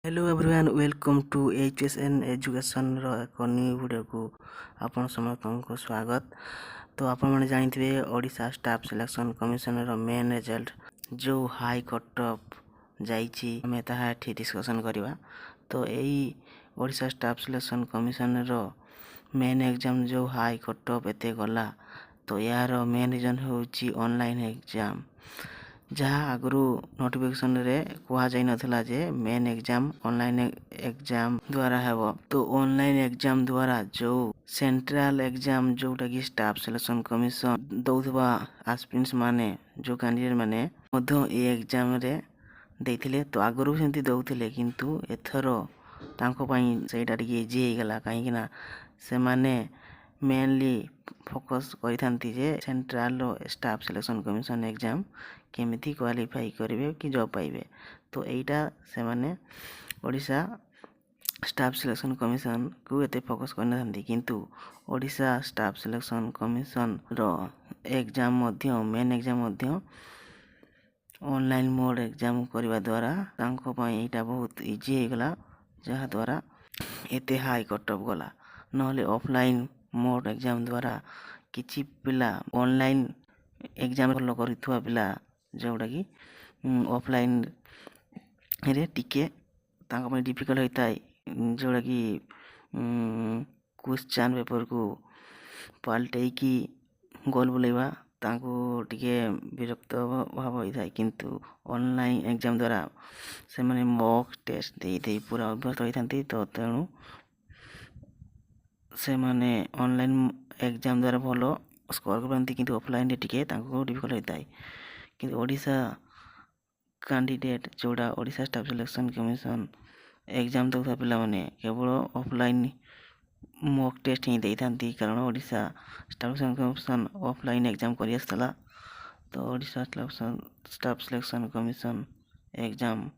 Hello everyone welcome to HSN education एक new video को आपण समस्त को स्वागत। तो आपण मैंने जानते Odisha staff selection commission main result जो हाई कट ऑफ जाइछि हमें ताहा एठी डिस्कशन करबा। तो यही Odisha staff selection commission main exam जो हाई कट ऑफ एते गला तो यार मेन रीजन होची ऑनलाइन एग्जाम जहाँ आगु नोटिफिकेशन रे कहा जाई नथिला जे मेन एग्जाम ऑनलाइन एग्जाम द्वारा हेबो। तो ऑनलाइन एग्जाम द्वारा जो सेंट्रल एग्जाम जोटा कि स्टाफ सिलेक्शन कमिशन दौथबा एस्पिरेंट्स माने जो कैंडिडेट माने मध्य ए एग्जाम रे देथिले। तो आगु सेंती दौथिले किंतु एथरो तांको पई सेटा टिके इजी हे गला काहे ना से माने मेनली फोकस करिथांती जे central staff selection commission exam केमिति क्वालिफाई करेंगे कि जॉब पाइबे। तो एटा से माने ओडिशा स्टाफ सिलेक्शन कमिशन को एते फोकस करना थांती किंतु ओडिशा स्टाफ सिलेक्शन कमिशन रो एग्जाम मध्य मेन एग्जाम मध्य ऑनलाइन मोड एग्जाम करबा द्वारा तांको पई एटा बहुत इजी हे गला जहा द्वारा एते हाई कट ऑफ गला। नहले ऑफलाइन मोड एग्जाम द्वारा किछि पिला ऑनलाइन एग्जाम फॉलो करिथुआ पिला जोटा कि ऑफलाइन रे टिके तांको पई डिफिकल्ट होता है जोटा कि क्वेश्चन पेपर को पलटै कि गोल बुलेवा तांको टिके विरक्त भाव होता है किंतु ऑनलाइन एग्जाम द्वारा से माने मॉक टेस्ट दे पूरा अभ्यस्त होइथांती। तो तेणु से माने ऑनलाइन एग्जाम द्वारा भलो स्कोर करते किंतु ऑफलाइन रे टिके तांको डिफिकल्ट होता है किंतु ओडिशा कैंडिडेट जोड़ा Odisha staff selection commission exam दौथा पिला माने केवल ऑफलाइन मॉक टेस्ट ही देइथांती कारण Odisha staff selection commission offline exam करि आस्तला। तो Odisha staff selection commission exam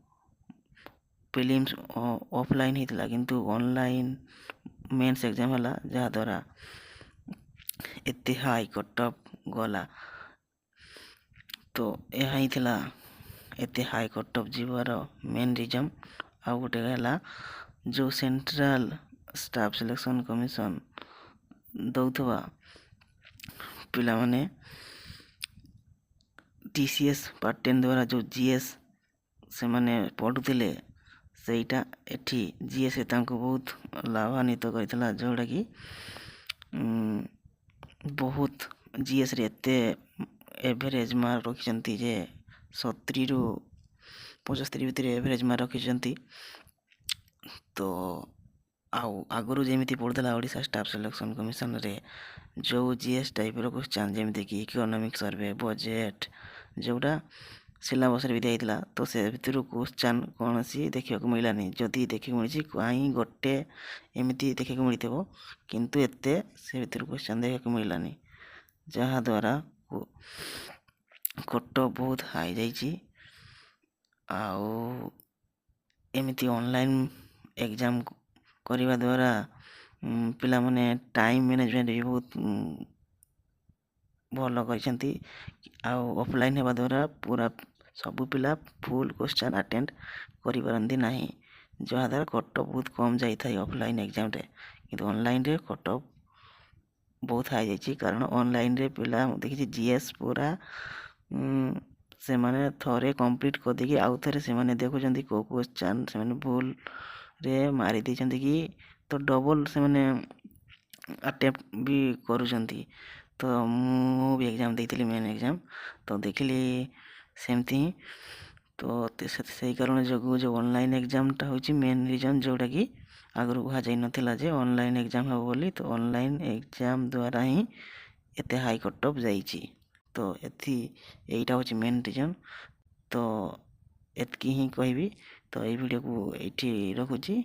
prelims offline हितला किंतु ऑनलाइन मेंस एग्जाम हला जहा द्वारा एते हाई कट ऑफ गला। तो यह ही थिला एते हाई कट ऑफ जीवार मेन रीजन। आ गोटे है जो सेंट्रल स्टाफ सिलेक्शन कमिशन दौथबा पिला माने TCS पार्ट 10 द्वारा जो GS से माने पढ़ुथिले सेटा एठी GS तांको बहुत लाभान्वित करथिला जोटा कि बहुत GS रे एते एवरेज मार्क रखिचंती जे 70 रु 75 भितर एवरेज मार्क रखिचंती। तो आगु जेमिति पढ़ुला ओडिशा स्टाफ सिलेक्शन कमिशन रे जो GS टाइप रो क्वेश्चन जेमिति कि इकोनॉमिक सर्वे बजेट जोटा सिलेबस रे भी दिया तो से भितर क्वेश्चन कौन सी देखा मिलानी जदि देखा मिली कहीं गोटे एमती देखा मिलते किंतु एते से भितर क्वेश्चन देखा मिलानी जहाँ द्वारा कट ऑफ बहुत हाई जाइछि। आउ एमती ऑनलाइन एग्जाम करने द्वारा पिला माने टाइम मैनेजमेंट भी बहुत भल कर ऑफलाइन होगा द्वारा पूरा सबू पिला फुल क्वेश्चन अटेंड करि पारंती नाही जहाँ द्वारा कट ऑफ बहुत कम जाए ऑफलाइन एग्जाम रे किंतु ऑनलाइन रे कट ऑफ बहुत हाई जाइछि कारण ऑनलाइन रे पिला देखि GS पूरा से माने थोरे कंप्लीट कर देकी आउ थरे से माने देखुचंती को क्वेश्चन से माने भूल रे मारी देचंती कि तो डबल से माने अटेम्प्ट भी करूचंती। तो मु भी एग्जाम देइथिली मेन एग्जाम तो देखिली सेमती। तो से कारण जो ऑनलाइन एग्जामटा होची मेन रीजन जोटा कि आगु कहा जाई नथिला जे ऑनलाइन एग्जाम हो बोली। तो ऑनलाइन एग्जाम द्वारा ही एते हाई कट ऑफ जाइछि। तो एथि एटा होची मेन रीजन। तो एतकी ही कहबी। तो ए वीडियो को एठी रखुची।